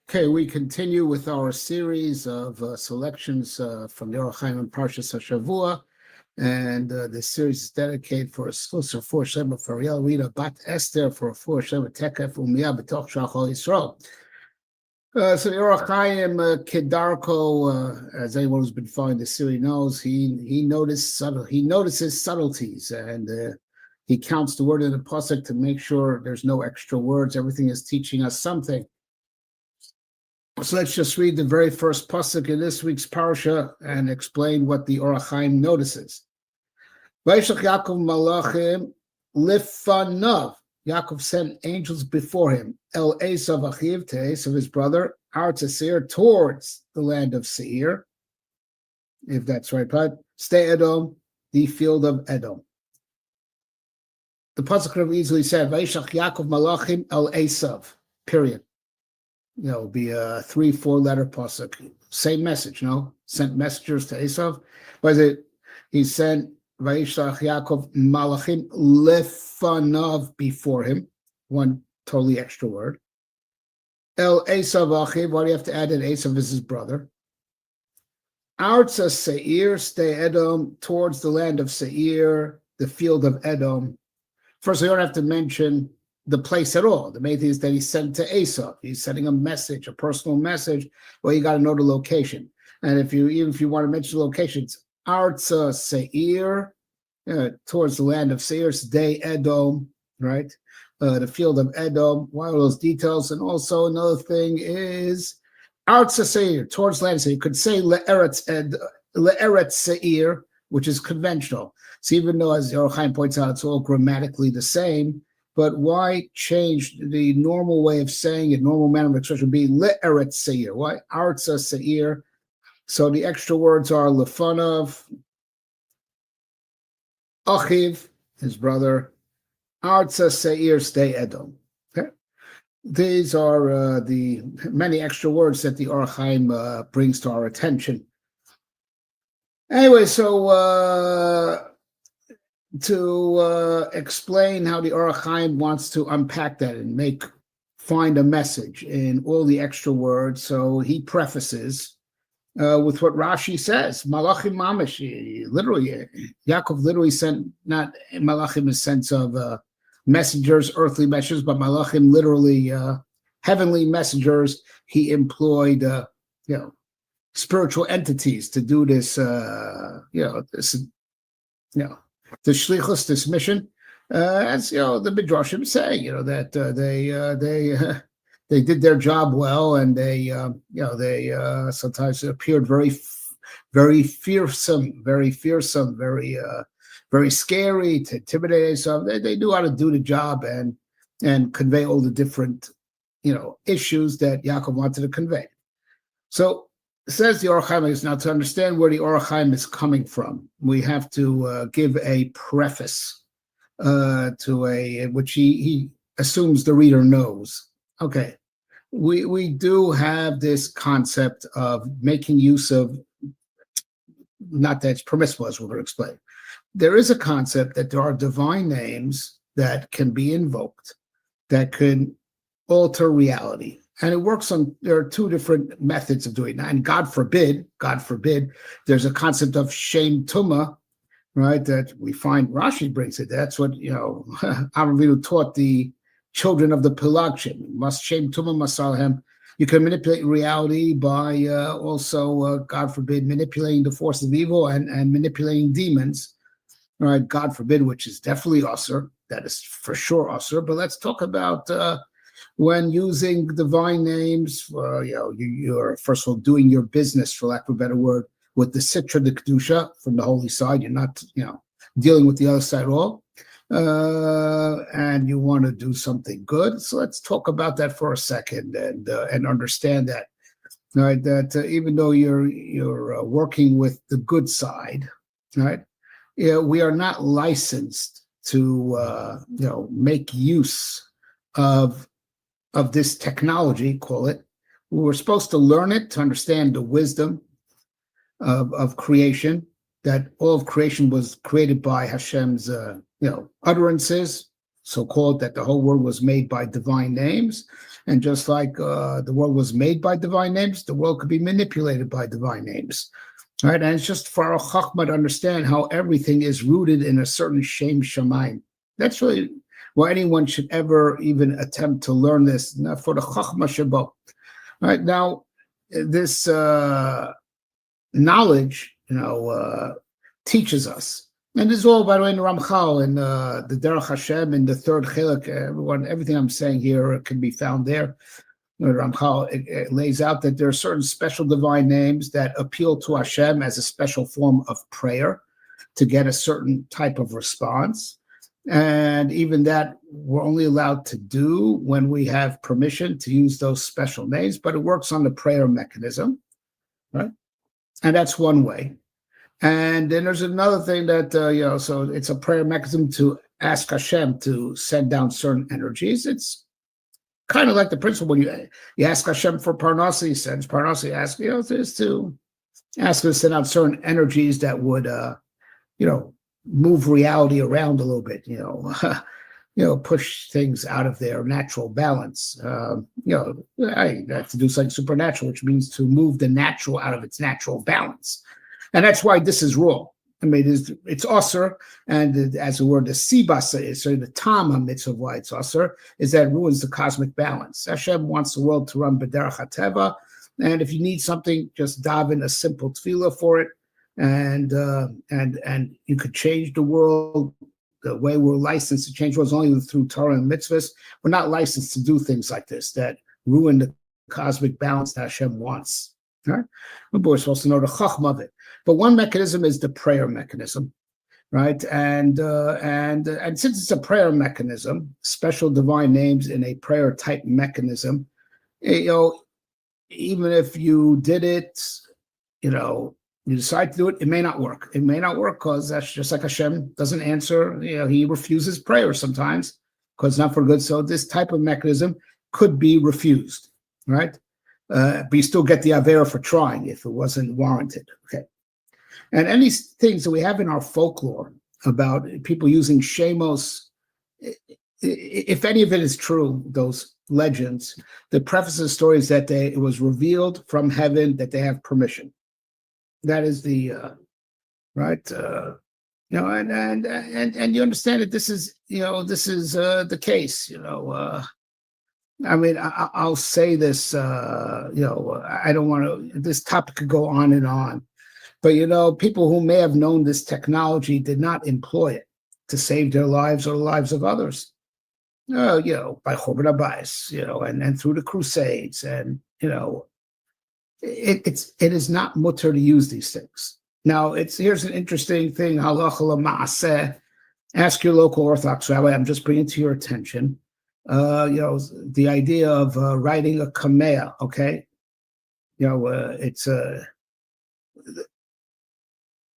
Okay, we continue with our series of selections from the HaChaim and Parshas HaShavuah, and this series is dedicated for a exclusive for Shem for Rína Bat Esther for Shem Tekef Umia Betושח Yisrael. So the HaChaim Kedarko, as anyone who's been following the series knows, he notices subtleties, and he counts the word in the pasuk to make sure there's no extra words. Everything is teaching us something. So let's just read the very first pasuk in this week's parsha and explain what the HaChaim notices. Vayishlach Yaakov malachim lifanav. Yaakov sent angels before him. El Esav achiv, to Esav his brother, Artz Seir, towards the land of Seir, if that's right, but stay Edom, the field of Edom. The pasuk could have easily said Vayishlach Yaakov malachim El Esav, period. Be a 3-4 letter pasuk. Same message, sent messengers to Esav. Was it? He sent Vayishlach Yaakov malachim lefanav, before him. One totally extra word. El Esav achiv. Why do you have to add that Esav is his brother? Artza Seir, stay Edom, towards the land of Seir, the field of Edom. First, we don't have to mention the place at all. The main thing is that he sent to Esav. He's sending a message, a personal message. Well, you got to know the location. And if you want to mention locations, Artza Seir, towards the land of Seir, Day Edom, right? The field of Edom. Why all those details? And also another thing is Artza Seir, towards land. So you could say Le'eretz Seir, which is conventional. So even though, as HaChaim points out, it's all grammatically the same, but why change the normal way of saying it? Normal manner of expression would be le'eretz seir. Why artza seir? So the extra words are lefanav, achiv, his brother, artza seir, stay Edom. Okay, these are the many extra words that the HaChaim brings to our attention. Anyway, so to explain how the HaChaim wants to unpack that and find a message in all the extra words. So he prefaces with what Rashi says, Malachim Mamish. Literally, Yaakov literally sent, not Malachim in the sense of messengers, earthly messengers, but Malachim literally heavenly messengers. He employed, spiritual entities to do this, the shlichus, this mission, as the midrashim say, that they did their job well, and they sometimes appeared very fearsome, very scary, to intimidate. So they knew how to do the job and convey all the different issues that Yaakov wanted to convey. So says the HaChaim is, now to understand where the HaChaim is coming from, we have to give a preface to which he assumes the reader knows. Okay, we do have this concept of making use of, not that it's permissible, as we're going to explain. There is a concept that there are divine names that can be invoked that can alter reality. And it works there are two different methods of doing that. And God forbid, there's a concept of Shem Tumah, right? That we find Rashi brings it. That's what, Avinu taught the children of the Pelagshim. Must Shem Tumah Masalahem. You can manipulate reality by also, God forbid, manipulating the force of evil and manipulating demons, right? God forbid, which is definitely usher. That is for sure usher. But let's talk about when using divine names, you're first of all doing your business, for lack of a better word, with the Sitra, the Kedusha, from the holy side. You're not, dealing with the other side at all, and you want to do something good. So let's talk about that for a second and understand that, right? That even though you're working with the good side, right? We are not licensed to make use of this technology, call it. We're supposed to learn it to understand the wisdom of creation, that all of creation was created by Hashem's, utterances, so-called that the whole world was made by divine names. And just like the world was made by divine names, the world could be manipulated by divine names. Right? And it's just for our Chachma to understand how everything is rooted in a certain Shem Shamayim. That's really why anyone should ever even attempt to learn this, not for the Chachma Shabo. Right? Now, this knowledge, teaches us. And this is all, by the way, in the Ramchal, in the Derech Hashem, in the third Chilek. Everything I'm saying here can be found there. The Ramchal it lays out that there are certain special divine names that appeal to Hashem as a special form of prayer to get a certain type of response. And even that we're only allowed to do when we have permission to use those special names, but it works on the prayer mechanism, right? And that's one way. And then there's another thing that, so it's a prayer mechanism to ask Hashem to send down certain energies. It's kind of like the principle when you ask Hashem for Parnasa, he sends Parnasa, he asks, is to ask him to send out certain energies that would, move reality around a little bit, push things out of their natural balance. I have to do something supernatural, which means to move the natural out of its natural balance. And that's why this is wrong. I mean, it's usher, and as the word the sibasa is, so the tama mitzvah of why it's usher is that it ruins the cosmic balance. Hashem wants the world to run b'derech hateva, and if you need something, just daven a simple tefillah for it, and you could change the world. The way we're licensed to change the world is only through Torah and mitzvahs. We're not licensed to do things like this that ruin the cosmic balance that Hashem wants. Right? But we're supposed to know the chachma of it. But one mechanism is the prayer mechanism, right? And since it's a prayer mechanism, special divine names in a prayer type mechanism, even if you did it, you decide to do it, it may not work. It may not work because that's just like Hashem doesn't answer. He refuses prayer sometimes because it's not for good. So this type of mechanism could be refused, right? But you still get the avera for trying if it wasn't warranted. Okay. And any things that we have in our folklore about people using shemos, if any of it is true, those legends, the preface of the story is that it was revealed from heaven that they have permission. That is the right, and you understand that this is the case. I mean, I'll say this. I don't want to. This topic could go on and on. But, people who may have known this technology did not employ it to save their lives or the lives of others, by Chorban Abayis, and through the Crusades. And, it is not mutter to use these things. Now, here's an interesting thing, halacha l'maaseh. Ask your local Orthodox rabbi, I'm just bringing to your attention, the idea of writing a kamea, okay?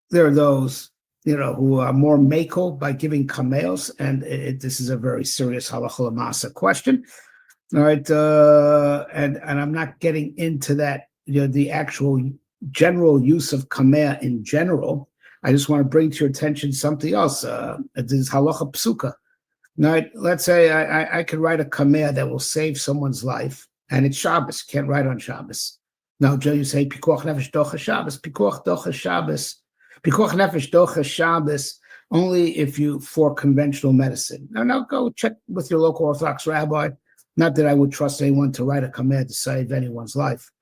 There are those, who are more makel by giving kameos, and this is a very serious halacha l'maaseh question. All right, and I'm not getting into that, the actual general use of kamea in general. I just want to bring to your attention something else. This is halacha psuka. Now, let's say I could write a kamea that will save someone's life, and it's Shabbos. You can't write on Shabbos. Now, Joe, you say pikuach nefesh docha Shabbos, pikuach docha Shabbos. Pikuach nefesh docha Shabbos only if you for conventional medicine. Now go check with your local Orthodox rabbi. Not that I would trust anyone to write a kameh to save anyone's life.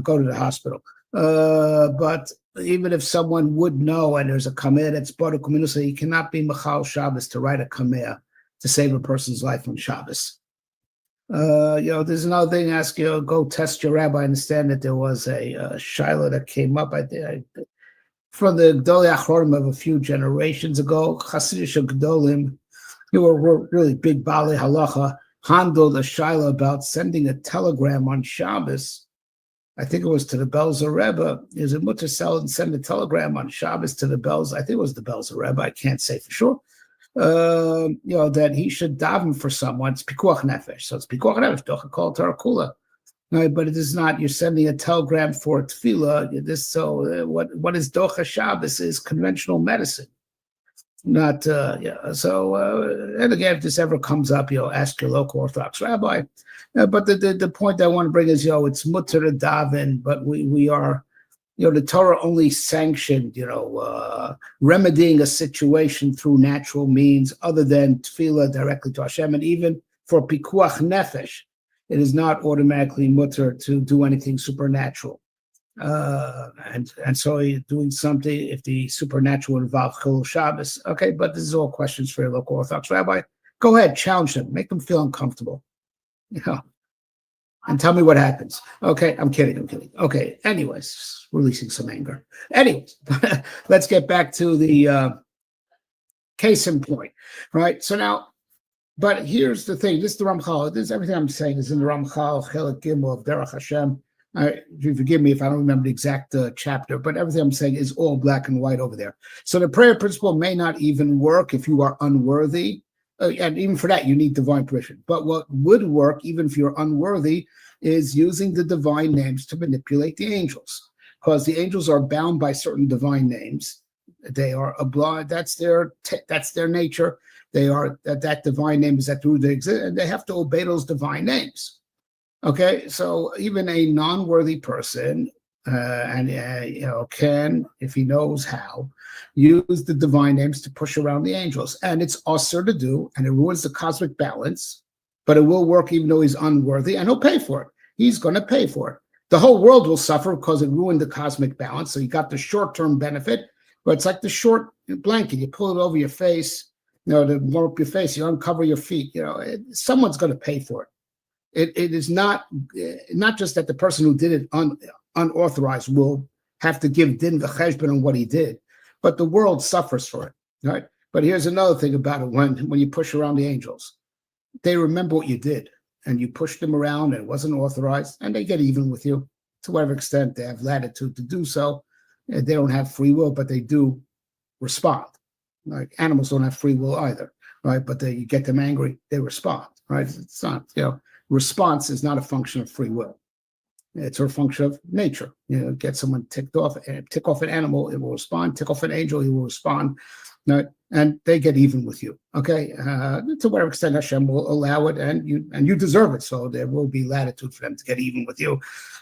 Go to the hospital. But even if someone would know and there's a kameh that's baruch minusa, you cannot be machal Shabbos to write a kameh to save a person's life on Shabbos. There's another thing. Go test your rabbi. I understand that there was a shaila that came up. I think from the Gdolei Achronim of a few generations ago, Hasidic Gdolim, who were really big Balei Halacha, handled a shaila about sending a telegram on Shabbos. I think it was to the Belzer Rebbe. Is it mutter and send a telegram on Shabbos to the Belzer? I think it was the Belzer Rebbe. I can't say for sure. That he should daven for someone. It's pikuach nefesh. So it's pikuach nefesh. Docha kol Torah kula. Right, but it is not. You're sending a telegram for a tefillah. What is docha Shabbos is conventional medicine. Not, yeah. So, and again, if this ever comes up, ask your local Orthodox rabbi. But the point I want to bring is, it's mutter to daven, but we are, the Torah only sanctioned, remedying a situation through natural means other than tefillah directly to Hashem. And even for pikuach nefesh, it is not automatically mutter to do anything supernatural. And so you're doing something if the supernatural involves Chilul Shabbos. Okay, but this is all questions for your local Orthodox rabbi. Go ahead, challenge them, make them feel uncomfortable, and tell me what happens. Okay, I'm kidding. Okay, anyways, releasing some anger. Anyways, let's get back to the case in point, right? So now, but here's the thing. This is the Ramchal. This everything I'm saying is in the Ramchal, Chelik Gimel of Derech Hashem. You forgive me if I don't remember the exact chapter, but everything I'm saying is all black and white over there. So the prayer principle may not even work if you are unworthy. And even for that, you need divine permission. But what would work, even if you're unworthy, is using the divine names to manipulate the angels. Because the angels are bound by certain divine names. They are obliged. That's their nature. They are that divine name is that through they exist, and they have to obey those divine names. Okay, so even a non-worthy person can, if he knows how, use the divine names to push around the angels. And it's usher to do, and it ruins the cosmic balance, but it will work even though he's unworthy, and he'll pay for it. He's going to pay for it. The whole world will suffer because it ruined the cosmic balance, so you got the short-term benefit, but it's like the short blanket. You pull it over your face, to warm up your face, you uncover your feet. Someone's going to pay for it. It is not just that the person who did it unauthorized will have to give din v'cheshbon on what he did, but the world suffers for it, right? But here's another thing about it: when you push around the angels, they remember what you did, and you pushed them around, and it wasn't authorized, and they get even with you to whatever extent they have latitude to do so. They don't have free will, but they do respond. Like animals don't have free will either, right? But you get them angry, they respond, right? It's not, response is not a function of free will. It's a function of nature. Get someone tick off an animal, it will respond. Tick off an angel, he will respond. Right? And they get even with you. Okay, to whatever extent Hashem will allow it, and you deserve it. So there will be latitude for them to get even with you.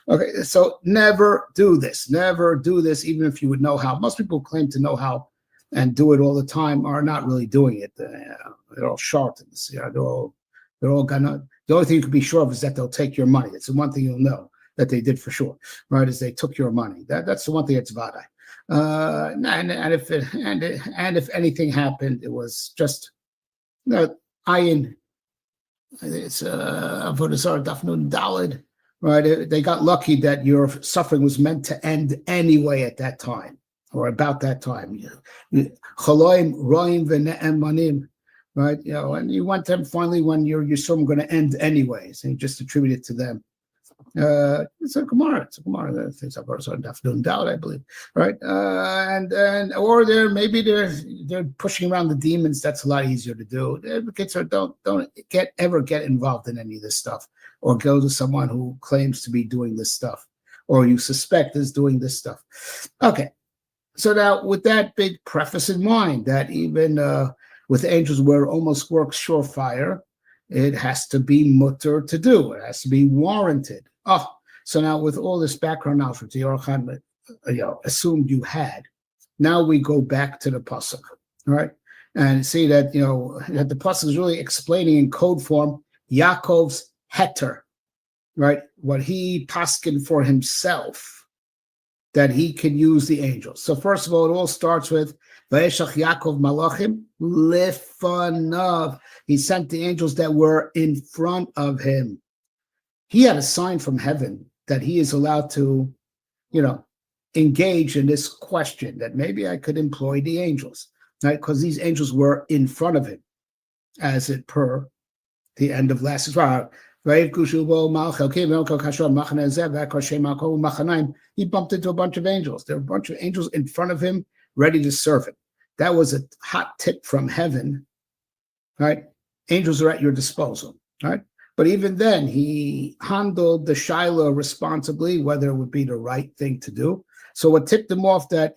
Okay, so never do this. Never do this, even if you would know how. Most people claim to know how and do it all the time are not really doing it. They're all charlatans. They're all gonna. The only thing you can be sure of is that they'll take your money. It's the one thing you'll know that they did for sure, right? Is they took your money. That's the one thing that's vadai. And if anything happened, it was just ayin. It's Avodah Zarah Daf Nun Daled, right? They got lucky that your suffering was meant to end anyway at that time or about that time. Chaloim roim v'ne'emanim. Right, and you went to them finally when your storm going to end anyways, and you just attribute it to them. It's a Gemara. It's a Gemara. Things I've heard on Daf Nun Daled, I believe. Right, or they're pushing around the demons. That's a lot easier to do. Advocates don't ever get involved in any of this stuff, or go to someone who claims to be doing this stuff, or you suspect is doing this stuff. Okay, so now with that big preface in mind, that even with angels where it almost works surefire, it has to be mutter to do. It has to be warranted. So now with all this background knowledge that the HaChaim assumed you had, now we go back to the pasuk, right? And see that that the pasuk is really explaining in code form Yaakov's heter, right? What he paskin for himself, that he can use the angels. So first of all, it all starts with Vayishlach Yaakov malachim lefanav. He sent the angels that were in front of him. He had a sign from heaven that he is allowed to, engage in this question that maybe I could employ the angels, right? Because these angels were in front of him, as it per the end of last Israel. He bumped into a bunch of angels. There were a bunch of angels in front of him, ready to serve him. That was a hot tip from heaven, right? Angels are at your disposal, right? But even then, he handled the Shiloh responsibly, whether it would be the right thing to do. So what tipped him off that,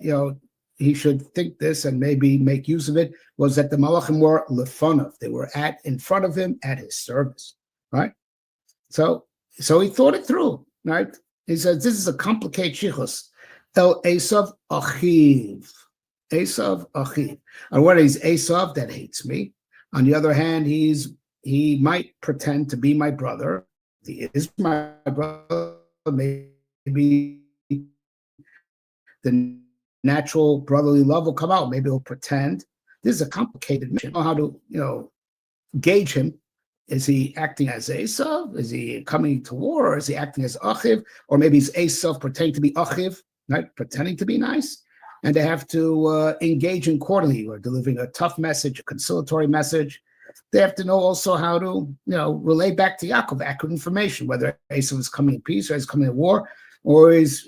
he should think this and maybe make use of it, was that the Malachim were lefonav. They were in front of him at his service, right? So he thought it through, right? He says, this is a complicated shichus. El Esav Achiv. Esav Achiv. On one hand, he's Esav that hates me. On the other hand, he might pretend to be my brother. He is my brother. Maybe the natural brotherly love will come out. Maybe he'll pretend. This is a complicated mission. I don't know how to, gauge him. Is he acting as Esav? Is he coming to war? Or is he acting as Achiv? Or maybe he's Esav pretending to be Achiv, right? Pretending to be nice. And they have to engage in accordingly. Or delivering a tough message, a conciliatory message. They have to know also how to, relay back to Yaakov accurate information, whether Esav is coming in peace or he's coming in war, or is,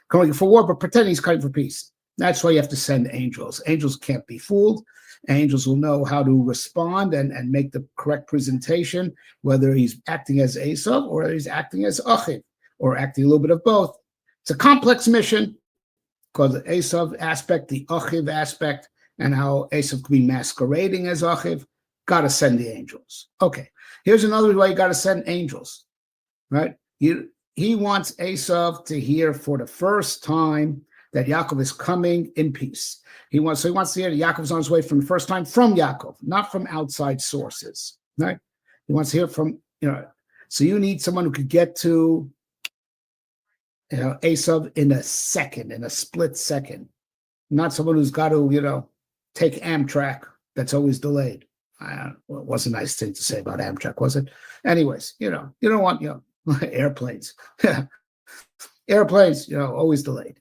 coming for war, but pretending he's coming for peace. That's why you have to send angels. Angels can't be fooled. Angels will know how to respond and make the correct presentation, whether he's acting as Esav or he's acting as Achiv, or acting a little bit of both. It's a complex mission because the Esav aspect, the Achiv aspect, and how Esav could be masquerading as Achiv. Got to send the angels. Okay, here's another way you got to send angels, right? He wants Esav to hear for the first time that Yaakov is coming in peace. He wants to hear that Yaakov's on his way from the first time from Yaakov, not from outside sources, right? He wants to hear from, so you need someone who could get to, Esav in a second, in a split second, not someone who's got to, take Amtrak that's always delayed. It wasn't a nice thing to say about Amtrak, was it? Anyways, you don't want, airplanes. Airplanes, always delayed,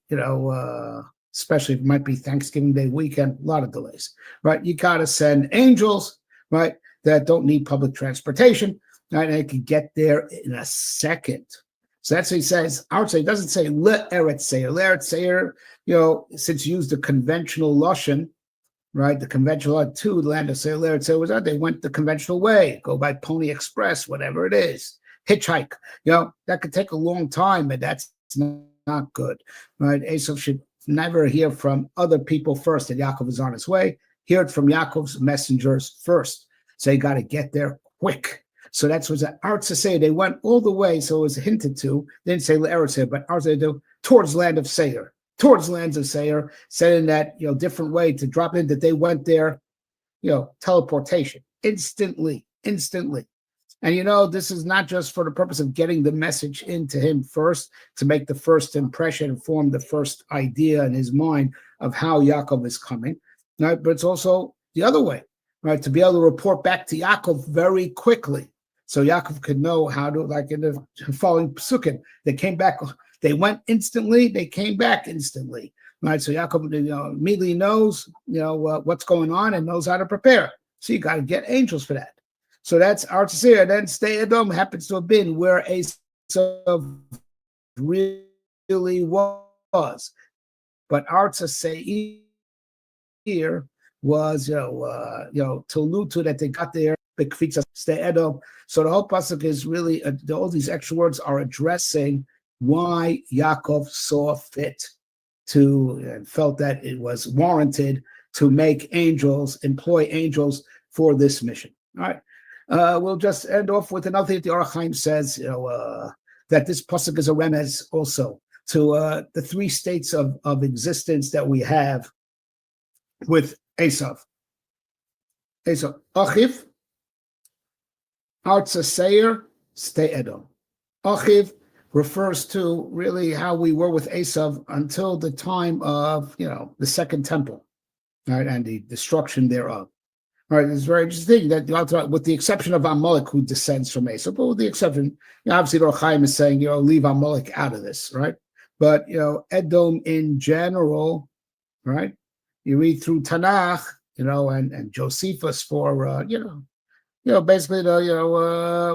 especially if it might be Thanksgiving Day weekend, a lot of delays, right? You got to send angels, right, that don't need public transportation, right? And they can get there in a second. So that's what he says. I would say, it doesn't say Le'eretz Seir. Le'eretz Seir, since you used the conventional Lashon, right, the conventional to the land of Seir, Le'eretz Seir was out, they went the conventional way, go by Pony Express, whatever it is, hitchhike, that could take a long time, and that's not good, right? Esav should never hear from other people first that Yaakov is on his way. Hear it from Yaakov's messengers first. So you got to get there quick. So that's what the Arts say. They went all the way, so it was hinted to. They didn't say Le'eretz Seir, but Arts they do towards land of Seir, towards lands of Seir, said in that different way to drop in that they went there, teleportation instantly. And this is not just for the purpose of getting the message into him first, to make the first impression and form the first idea in his mind of how Yaakov is coming, right? But it's also the other way, right? To be able to report back to Yaakov very quickly, so Yaakov could know how to, like in the following psukim, they came back, they went instantly, they came back instantly, right? So Yaakov immediately knows, what's going on and knows how to prepare. So you got to get angels for that. So that's Artsir. Then Stay Edom happens to have been where Esav really was. But Artsir here was, Tolutu that they got there, Bekvitza Stay Edom. So the whole pasuk is really, all these extra words are addressing why Yaakov saw fit and felt that it was warranted to make angels, employ angels for this mission. All right. We'll just end off with another thing the HaChaim says, that this pasuk is a remez also to the three states of existence that we have with Esav. Achiv, Artsa Seir, Stay Edom. Achiv refers to really how we were with Esav until the time of, the Second Temple, right, and the destruction thereof. All right, it's very interesting that with the exception of Amalek, who descends from Esav, but with the exception, obviously, the HaChaim is saying, leave Amalek out of this, right? But Edom in general, right? You read through Tanakh, and Josephus for basically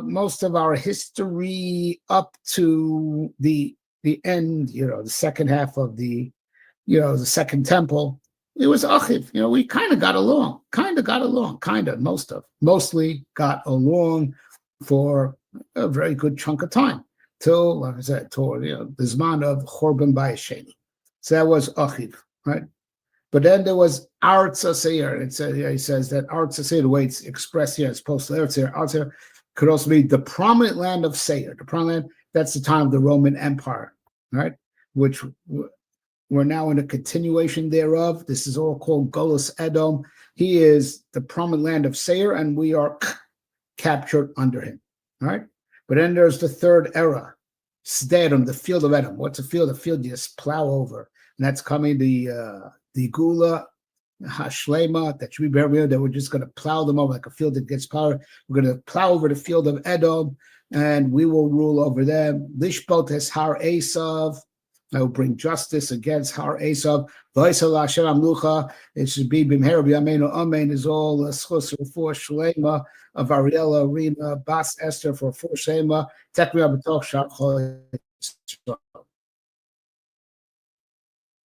most of our history up to the end, the second half of the Second Temple. It was Achiv. We kind of got along, mostly got along for a very good chunk of time till, like I said, toward the Zman of Chorban Bayesheni. So that was Achiv, right? But then there was Arts Seir. He says that Arts Seir, the way it's expressed here, as opposed to Arts Seir, could also be the prominent land of Seir. The prominent land, that's the time of the Roman Empire, right? Which we're now in a continuation thereof. This is all called Golus Edom. He is the prominent land of Seir, and we are captured under him, right? But then there's the third era, Sdedom, the field of Edom. What's a field? A field you just plow over. And that's coming the Gula, Hashlema, that should be buried, that we're just going to plow them over like a field that gets plowed. We're going to plow over the field of Edom, and we will rule over them. Lishbot es Har Esav. I will bring justice against Har Esav. Vayishlach Hashem Amlucha. It should be Bimher B'Yameinu Amen is all Schos for Shlema of Ariella, Rina, Bas Esther for Shlema. Tekmi Betושח.